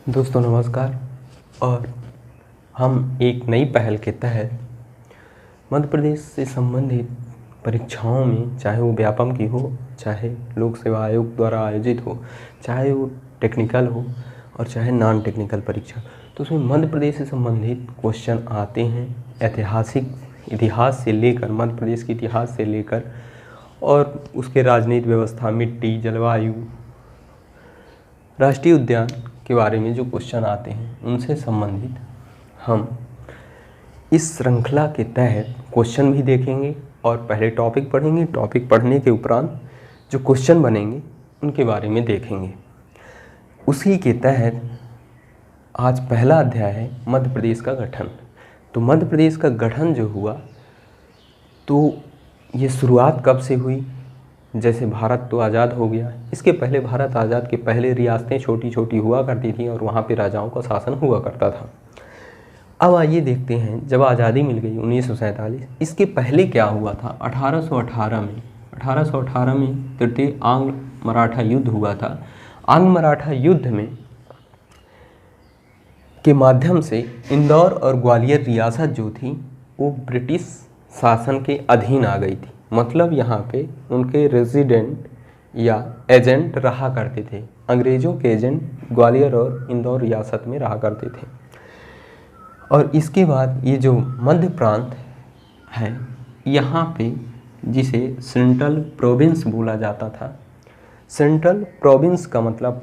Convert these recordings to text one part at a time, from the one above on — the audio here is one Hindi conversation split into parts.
दोस्तों नमस्कार। और हम एक नई पहल के तहत मध्य प्रदेश से संबंधित परीक्षाओं में, चाहे वो व्यापम की हो, चाहे लोक सेवा आयोग द्वारा आयोजित हो, चाहे वो टेक्निकल हो और चाहे नॉन टेक्निकल परीक्षा, तो उसमें मध्य प्रदेश से संबंधित क्वेश्चन आते हैं। ऐतिहासिक इतिहास से लेकर, मध्य प्रदेश के इतिहास से लेकर और उसके राजनीतिक व्यवस्था, मिट्टी, जलवायु, राष्ट्रीय उद्यान के बारे में जो क्वेश्चन आते हैं उनसे संबंधित हम इस श्रृंखला के तहत क्वेश्चन भी देखेंगे और पहले टॉपिक पढ़ेंगे। टॉपिक पढ़ने के उपरांत जो क्वेश्चन बनेंगे उनके बारे में देखेंगे। उसी के तहत आज पहला अध्याय है मध्य प्रदेश का गठन। तो मध्य प्रदेश का गठन जो हुआ, तो ये शुरुआत कब से हुई? जैसे भारत तो आज़ाद हो गया, इसके पहले, भारत आज़ाद के पहले रियासतें छोटी छोटी हुआ करती थी और वहाँ पे राजाओं का शासन हुआ करता था। अब आइए देखते हैं, जब आज़ादी मिल गई 1947, इसके पहले क्या हुआ था? 1818 में तृतीय आंग्ल मराठा युद्ध हुआ था। आंग्ल मराठा युद्ध में के माध्यम से इंदौर और ग्वालियर रियासत जो थी वो ब्रिटिश शासन के अधीन आ गई थी। मतलब यहाँ पे उनके रेजिडेंट या एजेंट रहा करते थे। अंग्रेज़ों के एजेंट ग्वालियर और इंदौर रियासत में रहा करते थे। और इसके बाद ये जो मध्य प्रांत है, यहाँ पे जिसे सेंट्रल प्रोविंस बोला जाता था। सेंट्रल प्रोविंस का मतलब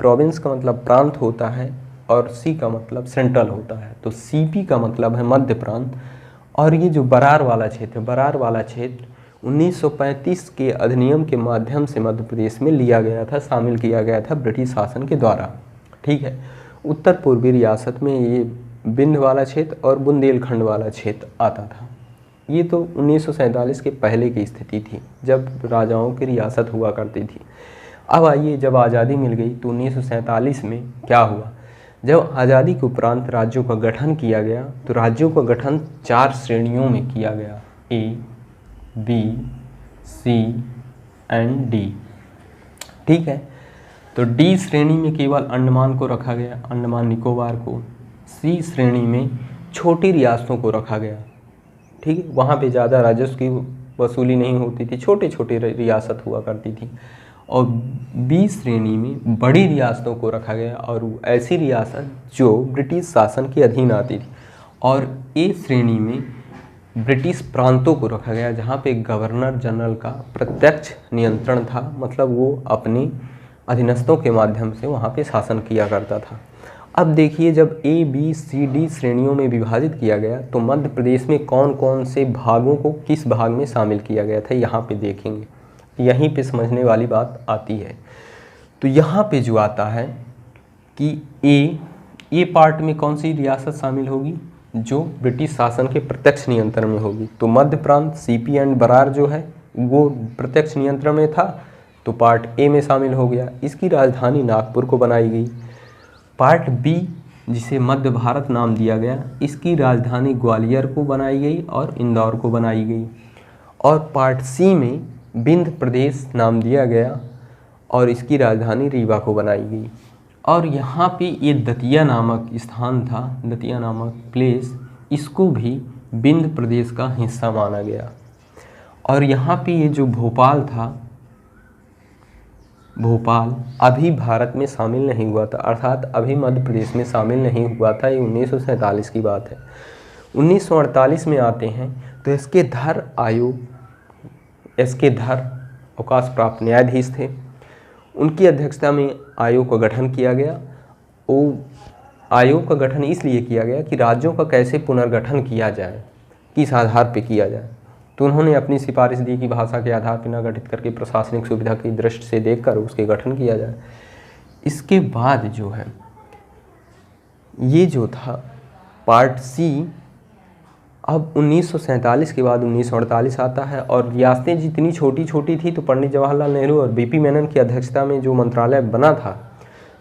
प्रांत होता है और सी का मतलब सेंट्रल होता है। तो सीपी का मतलब है मध्य प्रांत। और ये जो बरार वाला क्षेत्र 1935 के अधिनियम के माध्यम से मध्य प्रदेश में लिया गया था, शामिल किया गया था ब्रिटिश शासन के द्वारा। ठीक है। उत्तर पूर्वी रियासत में ये विंध्य वाला क्षेत्र और बुंदेलखंड वाला क्षेत्र आता था। ये तो 1947 के पहले की स्थिति थी, जब राजाओं की रियासत हुआ करती थी। अब आइए, जब आज़ादी मिल गई तो 1947 में क्या हुआ? जब आज़ादी के उपरांत राज्यों का गठन किया गया, तो राज्यों का गठन 4 श्रेणियों में किया गया, ए, बी, सी एंड डी। ठीक है। तो डी श्रेणी में केवल अंडमान को रखा गया, अंडमान निकोबार को। सी श्रेणी में छोटी रियासतों को रखा गया। ठीक है। वहाँ पे ज़्यादा राजस्व की वसूली नहीं होती थी, छोटे छोटे रियासत हुआ करती थी। और बी श्रेणी में बड़ी रियासतों को रखा गया, और वो ऐसी रियासत जो ब्रिटिश शासन के अधीन आती थी। और ए श्रेणी में ब्रिटिश प्रांतों को रखा गया, जहाँ पे गवर्नर जनरल का प्रत्यक्ष नियंत्रण था। मतलब वो अपनी अधीनस्थों के माध्यम से वहाँ पे शासन किया करता था। अब देखिए, जब ए, बी, सी, डी श्रेणियों में विभाजित किया गया, तो मध्य प्रदेश में कौन कौन से भागों को किस भाग में शामिल किया गया था, यहाँ पे देखेंगे। यहीं पे समझने वाली बात आती है। तो यहाँ पे जो आता है कि ए पार्ट में कौन सी रियासत शामिल होगी? जो ब्रिटिश शासन के प्रत्यक्ष नियंत्रण में होगी। तो मध्य प्रांत, सीपी एंड बरार जो है वो प्रत्यक्ष नियंत्रण में था, तो पार्ट ए में शामिल हो गया। इसकी राजधानी नागपुर को बनाई गई। पार्ट बी, जिसे मध्य भारत नाम दिया गया, इसकी राजधानी ग्वालियर को बनाई गई और इंदौर को बनाई गई। और पार्ट सी में विंध्य प्रदेश नाम दिया गया और इसकी राजधानी रीवा को बनाई गई। और यहाँ पे ये दतिया नामक स्थान था, दतिया नामक प्लेस, इसको भी विंध्य प्रदेश का हिस्सा माना गया। और यहाँ पे ये जो भोपाल था, भोपाल अभी भारत में शामिल नहीं हुआ था, अर्थात अभी मध्य प्रदेश में शामिल नहीं हुआ था। ये 1947 की बात है। 1948 में आते हैं तो एस के धर अवकाश प्राप्त न्यायाधीश थे। उनकी अध्यक्षता में आयोग का गठन किया गया। वो आयोग का गठन इसलिए किया गया कि राज्यों का कैसे पुनर्गठन किया जाए, किस आधार पर किया जाए। तो उन्होंने अपनी सिफारिश दी कि भाषा के आधार पर न गठित करके प्रशासनिक सुविधा की दृष्टि से देखकर उसके गठन किया जाए। इसके बाद जो है, ये जो था पार्ट सी, अब 1947 के बाद 1948 आता है। और रियासतें जितनी छोटी छोटी थी, तो पंडित जवाहरलाल नेहरू और बीपी मेनन की अध्यक्षता में जो मंत्रालय बना था,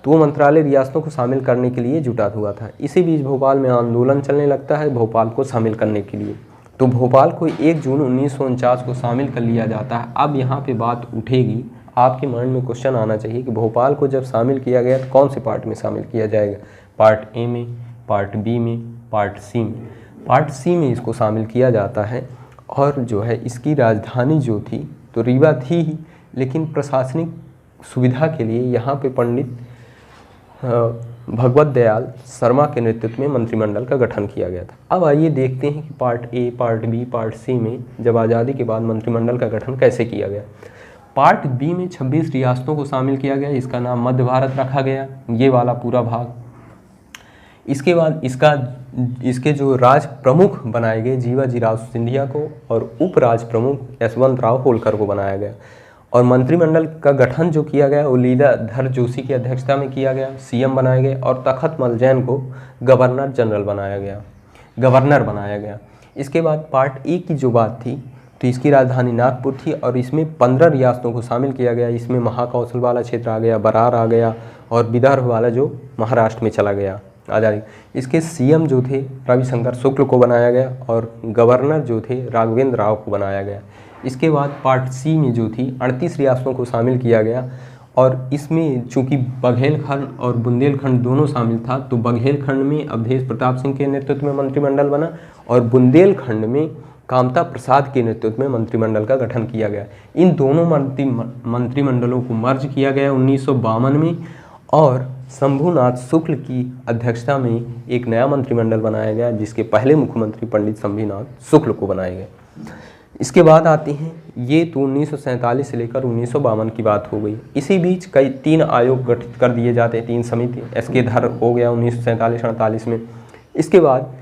तो वो मंत्रालय रियासतों को शामिल करने के लिए जुटा हुआ था। इसी बीच भोपाल में आंदोलन चलने लगता है भोपाल को शामिल करने के लिए। तो भोपाल को 1 जून 1949 को शामिल कर लिया जाता है। अब यहाँ पे बात उठेगी आपके माइंड में क्वेश्चन आना चाहिए कि भोपाल को जब शामिल किया गया तो कौन से पार्ट में शामिल किया जाएगा, पार्ट ए में, पार्ट बी में, पार्ट सी में। पार्ट सी में इसको शामिल किया जाता है और जो है इसकी राजधानी जो थी तो रीवा थी ही, लेकिन प्रशासनिक सुविधा के लिए यहाँ पे पंडित भगवत दयाल शर्मा के नेतृत्व में मंत्रिमंडल का गठन किया गया था। अब आइए देखते हैं कि part A, part B, part C में जब आज़ादी के बाद मंत्रिमंडल का गठन कैसे किया गया। पार्ट बी में 26 रियासतों को शामिल किया गया, इसका नाम मध्य भारत रखा गया, ये वाला पूरा भाग। इसके बाद इसके जो राज प्रमुख बनाए गए जीवाजीराव सिंधिया को और उप राज प्रमुख यशवंत राव होलकर को बनाया गया। और मंत्रिमंडल का गठन जो किया गया वो लीलाधर जोशी की अध्यक्षता में किया गया, सीएम बनाए गए और तखतमल जैन को गवर्नर बनाया गया। इसके बाद पार्ट ए की जो बात थी तो इसकी राजधानी नागपुर थी और इसमें 15 रियासतों को शामिल किया गया। इसमें महाकौशल वाला क्षेत्र आ गया, बरार आ गया और विदर्भ वाला जो महाराष्ट्र में चला गया आज़ादी। इसके सीएम जो थे रविशंकर शुक्ल को बनाया गया और गवर्नर जो थे राघवेंद्र राव को बनाया गया। इसके बाद पार्ट सी में जो थी 38 रियासतों को शामिल किया गया और इसमें चूंकि बघेलखंड और बुंदेलखंड दोनों शामिल था तो बघेलखंड में अवधेश प्रताप सिंह के नेतृत्व में मंत्रिमंडल बना और बुंदेलखंड में कामता प्रसाद के नेतृत्व में मंत्रिमंडल का गठन किया गया। इन दोनों मंत्रिमंडलों को मर्ज किया गया 1952 में और शंभुनाथ शुक्ल की अध्यक्षता में एक नया मंत्रिमंडल बनाया गया जिसके पहले मुख्यमंत्री पंडित शंभुनाथ शुक्ल को बनाए गए। इसके बाद आते हैं, ये तो 1947 से लेकर 1952 की बात हो गई। इसी बीच कई 3 आयोग गठित कर दिए जाते हैं, 3 समिति। एस.के. धर हो गया 1947-48 में। इसके बाद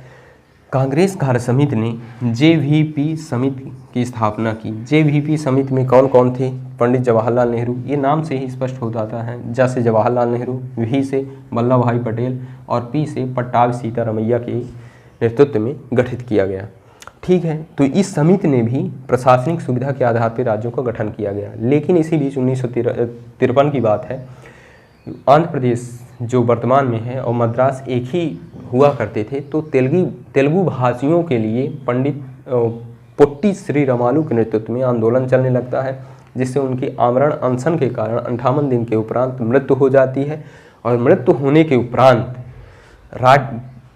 कांग्रेस कार्य समिति ने JVP समिति की स्थापना की। JVP समिति में कौन कौन थे? पंडित जवाहरलाल नेहरू, ये नाम से ही स्पष्ट हो जाता है। ज से जवाहरलाल नेहरू, V से वल्लभ भाई पटेल और P से पट्टाभी सीतारमैया के नेतृत्व में गठित किया गया। ठीक है, तो इस समिति ने भी प्रशासनिक सुविधा के आधार पर राज्यों का गठन किया गया। लेकिन इसी बीच 1953 की बात है, आंध्र प्रदेश जो वर्तमान में है और मद्रास एक ही हुआ करते थे, तो तेलुगु भाषियों के लिए पंडित पोट्टी श्री रामालू के नेतृत्व में आंदोलन चलने लगता है, जिससे उनकी आमरण अनशन के कारण 58 दिन के उपरांत मृत्यु हो जाती है। और मृत्यु होने के उपरांत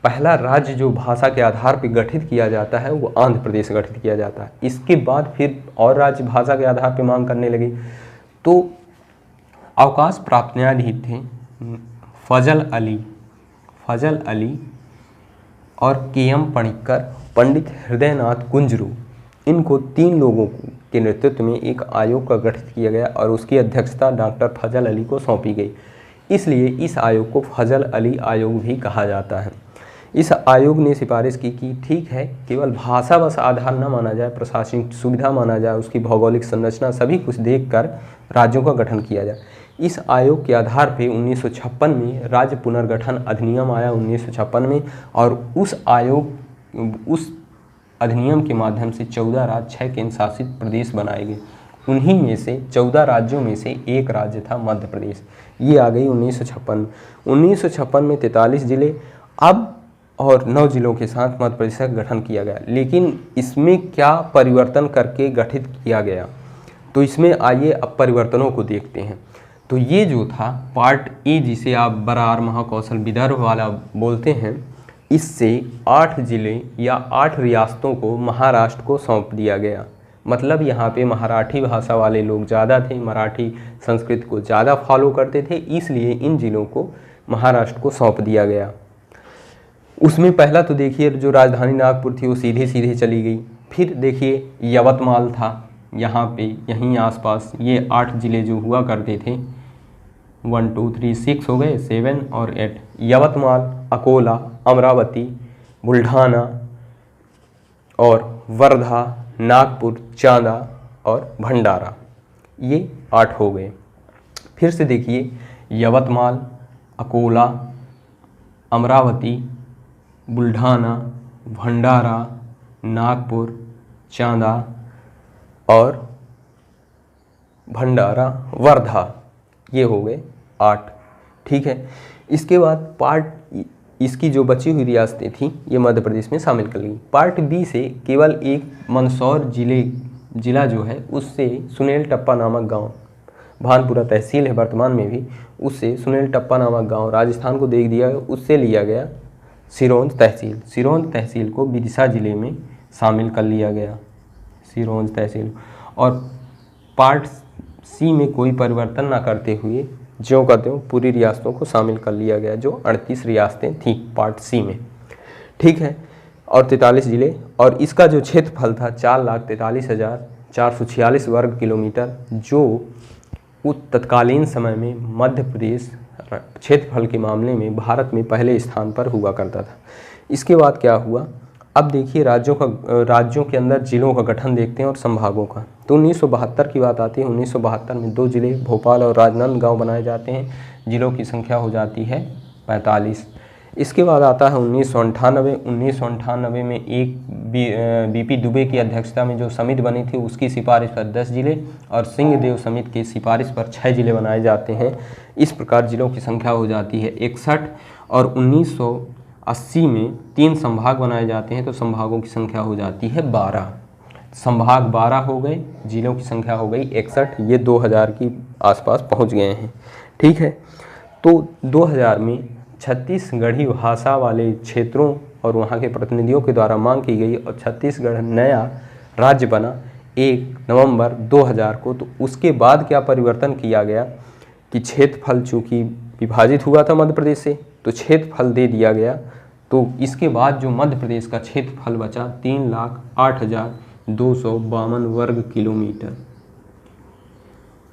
पहला राज्य जो भाषा के आधार पर गठित किया जाता है वो आंध्र प्रदेश गठित किया जाता है। इसके बाद फिर और राज्य भाषा के आधार पर मांग करने लगे। तो अवकाश प्राप्त न्यायाधीश थे फजल अली और KM पणिक्कर, पंडित हृदयनाथ कुंजरू। इनको 3 लोगों के नेतृत्व में एक आयोग का गठित किया गया और उसकी अध्यक्षता डॉक्टर फजल अली को सौंपी गई। इसलिए इस आयोग को फजल अली आयोग भी कहा जाता है। इस आयोग ने सिफारिश की कि ठीक है, केवल भाषा बस आधार न माना जाए, प्रशासनिक सुविधा माना जाए, उसकी भौगोलिक संरचना सभी कुछ देखकर राज्यों का गठन किया जाए। इस आयोग के आधार पर 1956 में राज्य पुनर्गठन अधिनियम आया 1956 में और उस अधिनियम के माध्यम से 14 राज्य 6 केंद्र शासित प्रदेश बनाए गए। उन्हीं में से 14 राज्यों में से एक राज्य था मध्य प्रदेश। ये आ गई 1956। 1956 में 43 जिले अब और 9 जिलों के साथ मध्य प्रदेश का गठन किया गया। लेकिन इसमें क्या परिवर्तन करके गठित किया गया, तो इसमें आइए अब परिवर्तनों को देखते हैं। तो ये जो था पार्ट ए, जिसे आप बरार, महाकौशल, विदर्भ वाला बोलते हैं, इससे 8 जिले या 8 रियासतों को महाराष्ट्र को सौंप दिया गया। मतलब यहाँ पे मराठी भाषा वाले लोग ज़्यादा थे, मराठी संस्कृत को ज़्यादा फॉलो करते थे, इसलिए इन जिलों को महाराष्ट्र को सौंप दिया गया। उसमें पहला तो देखिए जो राजधानी नागपुर थी वो सीधे सीधे चली गई। फिर देखिए यवतमाल था यहाँ पे, यहीं आसपास ये 8 जिले जो हुआ करते थे, 1 2 3 6 हो गए, 7 और 8, यवतमाल, अकोला, अमरावती, बुल्ढाना और वर्धा, नागपुर, चांदा और भंडारा, ये 8 हो गए। फिर से देखिए यवतमाल, अकोला, अमरावती, बुल्ढाना, भंडारा, नागपुर, चांदा और भंडारा, वर्धा, ये हो गए 8। ठीक है, इसके बाद इसकी जो बची हुई रियासतें थी ये मध्य प्रदेश में शामिल कर ली। पार्ट बी से केवल एक मंदसौर जिला जो है उससे सुनेल टप्पा नामक गांव भानपुरा तहसील है वर्तमान में भी, उससे सुनील टप्पा नामक गांव राजस्थान को दे दिया, उससे लिया गया सिरोंज तहसील। सिरोंज तहसील को विदिशा जिले में शामिल कर लिया गया, सिरोंज तहसील। और पार्ट सी में कोई परिवर्तन ना करते हुए ज्यों का त्यों पूरी रियासतों को शामिल कर लिया गया, जो 38 रियासतें थीं पार्ट सी में, ठीक है। और 43 जिले, और इसका जो क्षेत्रफल था 4,43,446 वर्ग किलोमीटर, जो उस तत्कालीन समय में मध्य प्रदेश क्षेत्रफल के मामले में भारत में पहले स्थान पर हुआ करता था। इसके बाद क्या हुआ, अब देखिए राज्यों के अंदर जिलों का गठन देखते हैं और संभागों का। तो 1972 की बात आती है। 1972 में 2 जिले भोपाल और राजनांदगांव बनाए जाते हैं, जिलों की संख्या हो जाती है 45। इसके बाद आता है 1998। 1998 में एक बीपी दुबे की अध्यक्षता में जो समिति बनी थी, उसकी सिफारिश पर 10 जिले और सिंहदेव समिति की सिफारिश पर 6 जिले बनाए जाते हैं। इस प्रकार जिलों की संख्या हो जाती है 61। और 1980 में 3 संभाग बनाए जाते हैं, तो संभागों की संख्या हो जाती है 12। संभाग 12 हो गए, जिलों की संख्या हो गई 61। ये 2000 की आसपास पहुंच गए हैं, ठीक है। तो 2000 में छत्तीसगढ़ी भाषा वाले क्षेत्रों और वहाँ के प्रतिनिधियों के द्वारा मांग की गई और छत्तीसगढ़ नया राज्य बना 1 नवंबर 2000 को। तो उसके बाद क्या परिवर्तन किया गया कि क्षेत्रफल चूँकि विभाजित हुआ था मध्य प्रदेश से, तो क्षेत्रफल दे दिया गया। तो इसके बाद जो मध्य प्रदेश का क्षेत्रफल बचा 3,08,252 वर्ग किलोमीटर।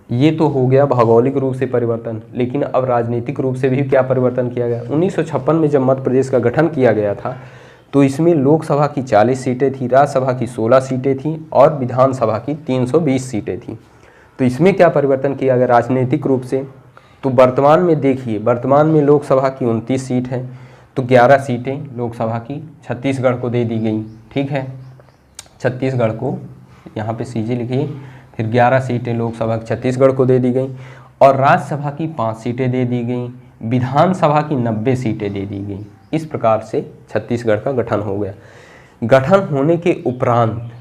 ये तो हो गया भौगोलिक रूप से परिवर्तन, लेकिन अब राजनीतिक रूप से भी क्या परिवर्तन किया गया। 1956 में जब मध्य प्रदेश का गठन किया गया था, तो इसमें लोकसभा की 40 सीटें थी, राज्यसभा की 16 सीटें थीं और विधानसभा की 320 सीटें थीं। तो इसमें क्या परिवर्तन किया गया राजनीतिक रूप से, तो वर्तमान में देखिए, वर्तमान में लोकसभा की 29 सीट है, तो 11 सीटें लोकसभा की छत्तीसगढ़ को दे दी गई, ठीक है। छत्तीसगढ़ को यहाँ पे सीजे लिखिए, फिर 11 सीटें लोकसभा की छत्तीसगढ़ को दे दी गई और राज्यसभा की 5 सीटें दे दी गई, विधानसभा की 90 सीटें दे दी गई। इस प्रकार से छत्तीसगढ़ का गठन हो गया। गठन होने के उपरांत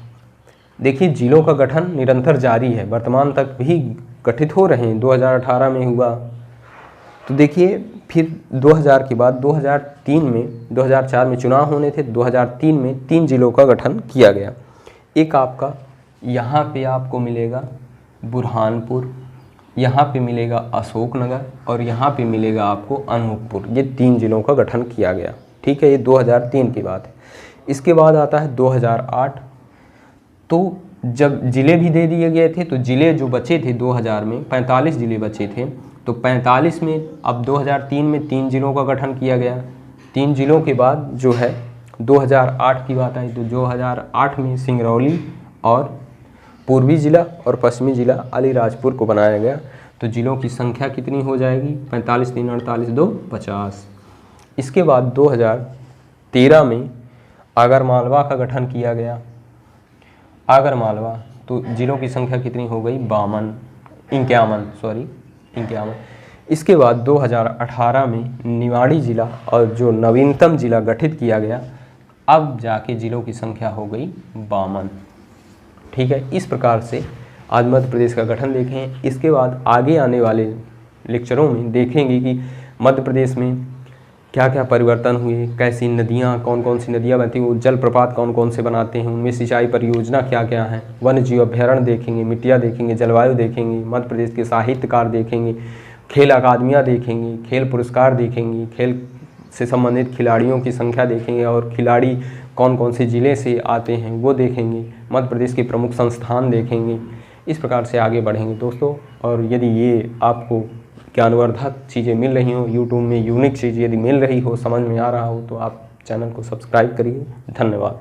देखिए जिलों का गठन निरंतर जारी है, वर्तमान तक भी गठित हो रहे हैं। 2018 में हुआ, तो देखिए फिर 2000 के बाद 2004 में चुनाव होने थे, 2003 में 3 जिलों का गठन किया गया। एक आपका यहाँ पे आपको मिलेगा बुरहानपुर, यहाँ पे मिलेगा अशोकनगर और यहाँ पे मिलेगा आपको अनूपपुर। ये 3 जिलों का गठन किया गया, ठीक है। ये 2003 की बात है। इसके बाद आता है 2008। तो जब जिले भी दे दिए गए थे, तो जिले जो बचे थे 2000 में 45 जिले बचे थे, तो 45 में अब 2003 में 3 जिलों का गठन किया गया। 3 जिलों के बाद जो है 2008 की बात आई, तो 2008 में सिंगरौली और पूर्वी जिला और पश्चिमी जिला अलीराजपुर को बनाया गया। तो जिलों की संख्या कितनी हो जाएगी 45 3 48 2 50। इसके बाद 2013 में आगरमालवा का गठन किया गया। आगरमालवा, तो जिलों की संख्या कितनी हो गई 51। इसके बाद 2018 में निवाड़ी जिला और जो नवीनतम जिला गठित किया गया, अब जाके जिलों की संख्या हो गई 52, ठीक है। इस प्रकार से आज मध्य प्रदेश का गठन देखें। इसके बाद आगे आने वाले लेक्चरों में देखेंगे कि मध्य प्रदेश में क्या क्या परिवर्तन हुए, कैसी नदियाँ, कौन कौन सी नदियाँ बहती हैं, वो जलप्रपात कौन कौन से बनाते हैं, उनमें सिंचाई परियोजना क्या क्या है, वन्य जीव अभ्यारण्य देखेंगे, मिट्टियाँ देखेंगे, जलवायु देखेंगे, मध्य प्रदेश के साहित्यकार देखेंगे, खेल अकादमियाँ देखेंगे, खेल पुरस्कार देखेंगे, खेल से संबंधित खिलाड़ियों की संख्या देखेंगे और खिलाड़ी कौन कौन से ज़िले से आते हैं वो देखेंगे, मध्य प्रदेश के प्रमुख संस्थान देखेंगे। इस प्रकार से आगे बढ़ेंगे दोस्तों। और यदि ये आपको ज्ञानवर्धक चीज़ें मिल रही हों, यूट्यूब में यूनिक चीज़ यदि मिल रही हो, समझ में आ रहा हो, तो आप चैनल को सब्सक्राइब करिए। धन्यवाद।